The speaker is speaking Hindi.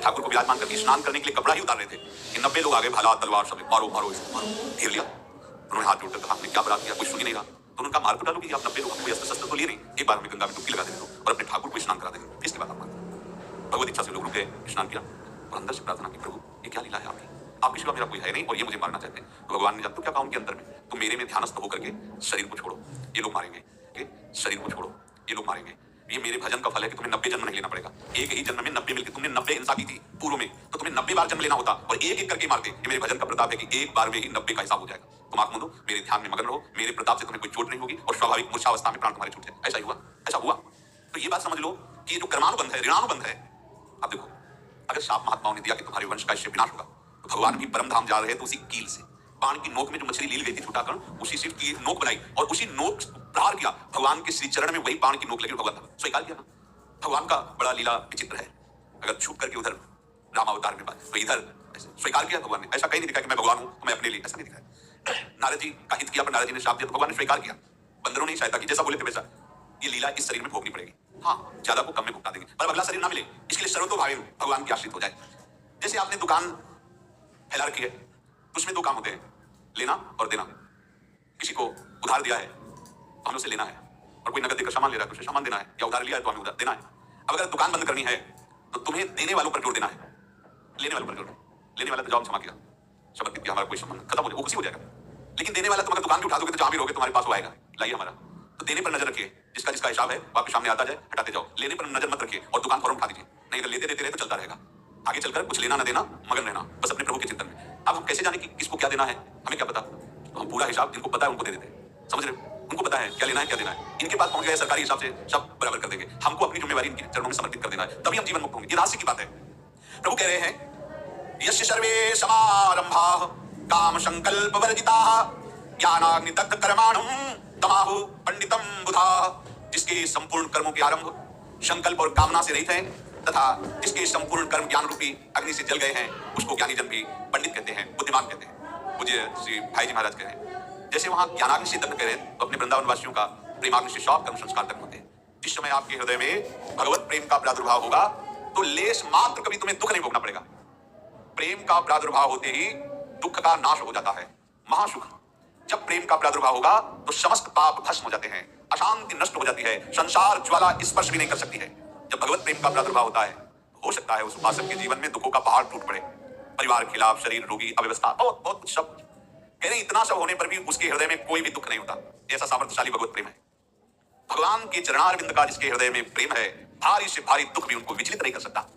ठाकुर को विराजमान करके स्नान करने के लिए कपड़ा ही उतार रहे थे कि 90 लोग आगे भाला तलवार सब मारो मारो इसको मारो, घेर लिया। उन्होंने हाथ जोड़कर कहा, आपने क्या अपराध किया? कोई सुन ही नहीं रहा। तो उनका मार तो डालो कि आप 90 लोग कोई अस्त्र शस्त्र तो लिए नहीं, एक बार हमें गंगा में डुबकी लगा देंगे और अपने ठाकुर को स्नान करा देंगे, इसके बाद आप मानते। भगवत इच्छा से लोग रुके, स्नान किया और अंदर से प्रार्थना की, प्रभु ये क्या लीला है आपके सिवा मेरा कोई है नहीं और ये मुझे मारना चाहते हैं। तो भगवान ने जानते हो क्या कहा उनके अंदर में, तो मेरे में ध्यानस्थ होकर के शरीर को छोड़ो, ये लोग मारेंगे, शरीर को छोड़ो, ये लोग मारेंगे। ये मेरे भजन का फल है कि तुम्हें 90 जन्म नहीं लेना पड़ेगा। एक ही जन्म में 90 मिलकर तुमने 90 हिंसा की थी पूर्व में, तो तुम्हें 90 बार जन्म लेना होता और एक एक करके मारते। ये मेरे भजन का प्रताप है कि एक बार में ही 90 का हिसाब हो जाएगा। तुम आंख मूंदो, मेरे ध्यान में मगन रहो, मेरे प्रताप से तुम्हें कोई चोट नहीं होगी और स्वाभाविक मूर्छावस्था में प्राण तुम्हारे छूट जाए। ऐसा ही हुआ, ऐसा हुआ। तो ये बात समझ लो कि ये जो कर्मानुबंध है, ऋणानुबंध है। अब देखो, अगर शाप महात्माओं ने दिया कि तुम्हारे वंश का इससे विनाश होगा, तो भगवान भी परम धाम जा रहे तो उसी कील से बाण की नोक में जो मछली लील गई थी छुटाकर, उसी से की नोक बनाई और उसी नोक प्रहार किया। भगवान के श्री चरण में वही बाण की नोक लगी, भगवान स्वीकार किया ना। भगवान का बड़ा लीला विचित्र है। अगर छुप करके उधर रामावतार में बात, तो इधर स्वीकार किया भगवान ने। ऐसा कहीं नहीं दिखा कि मैं भगवान हूं तो मैं अपने लिए, ऐसा नहीं दिखा। नारद जी का हित किया पर नारद जी ने श्राप दिया तो भगवान ने स्वीकार किया। बंदरों ने सहायता की, जैसा बोले थे वैसा। ये लीला इस शरीर में भोगनी पड़ेगी। हाँ, ज्यादा को कम में भुगता देंगे, पर अगला शरीर ना मिले इसके लिए सर्वतोभावे भगवान की आश्रित हो जाए। जैसे आपने दुकान फैला रखी है, उसमें दो काम होते हैं, लेना और देना। किसी को उधार दिया है तो हमें उसे लेना है, और कोई नगद देकर सामान ले रहा है तो उसे सामान देना है, या उधार लिया है तो हमें उधार देना है। अब अगर दुकान बंद करनी है तो तुम्हें देने वालों पर जोर देना है, लेने वालों पर जोर। लेने वाला तो जॉब क्षमा किया, समर्पित किया, हमारा कोई संबंध खत्म हो जाए, वो खुशी हो जाएगा। लेकिन देने वाला तुम अगर दुकान भी उठा दोगे तो जहां भी रहोगे तुम्हारे पास वो आएगा, लाइए हमारा। तो देने पर नजर रखिए, जिसका जिसका हिसाब है वो आपके सामने आता जाए, हटाते जाओ। लेने पर नजर मत रखिए और दुकान फौरन उठा दीजिए, नहीं अगर लेते देते रहे तो चलता रहेगा। आगे चलकर कुछ लेना ना देना, मगन रहना बस अपने प्रभु के चिंतन में। अब हम कैसे जाने कि किसको क्या देना है, हमें क्या पता? तो हम पूरा हिसाब जिनको पता है उनको दे देते हैं, समझ रहे हो? उनको पता है क्या लेना है क्या देना है। इनके पास पहुंच गए सरकारी हिसाब से सब बराबर कर देंगे। हमको अपनी जिम्मेवारी इनके चरणों में समर्पित कर देना है, तभी हम जीवन मुक्त होंगे। ये रहस्य की बात है। प्रभु कह रहे हैं, यस्य सर्वे समारंभाः काम संकल्प वर्जिताः ज्ञानाग्नि दग्ध कर्माणं तमाहु पंडितम बुधाः। जिसके संपूर्ण कर्मों के आरंभ संकल्प और कामना से रहित हैं तथा जिसके संपूर्ण कर्म ज्ञान रूपी अग्नि से जल गए हैं, उसको ज्ञानी जन भी पंडित कहते हैं, बुद्धिमान कहते हैं। मुझे श्री भाई जी महाराज कह रहे हैं, जैसे वहां ज्ञानाग्नि से दग्ध करें तो अपने वृंदावन वासियों का प्रेमाग्नि से सब कर्म संस्कार कर्म होते हैं। जिस समय आपके हृदय में भगवत प्रेम का प्रादुर्भाव होगा तो लेस मात्र कभी तुम्हें दुख नहीं भोगना पड़ेगा। प्रेम का प्रादुर्भाव होते ही दुख का नाश हो जाता है, महासुख। जब प्रेम का प्रादुर्भाव होगा तो समस्त पाप भस्म हो जाते हैं, अशांति नष्ट हो जाती है, संसार ज्वाला स्पर्श भी नहीं कर सकती है। जब भगवत प्रेम का प्रादुर्भाव होता है हो सकता है उस उपासक के जीवन में दुखों का पहाड़ टूट पड़े, परिवार खिलाफ, शरीर रोगी, अव्यवस्था, बहुत बहुत कुछ सब। कह रहे इतना सब होने पर भी उसके हृदय में कोई भी दुख नहीं होता। ऐसा सामर्थ्यशाली भगवत प्रेम है। भगवान के चरणारविंद का जिसके हृदय में प्रेम है, भारी से भारी दुख भी उनको विचलित नहीं कर सकता।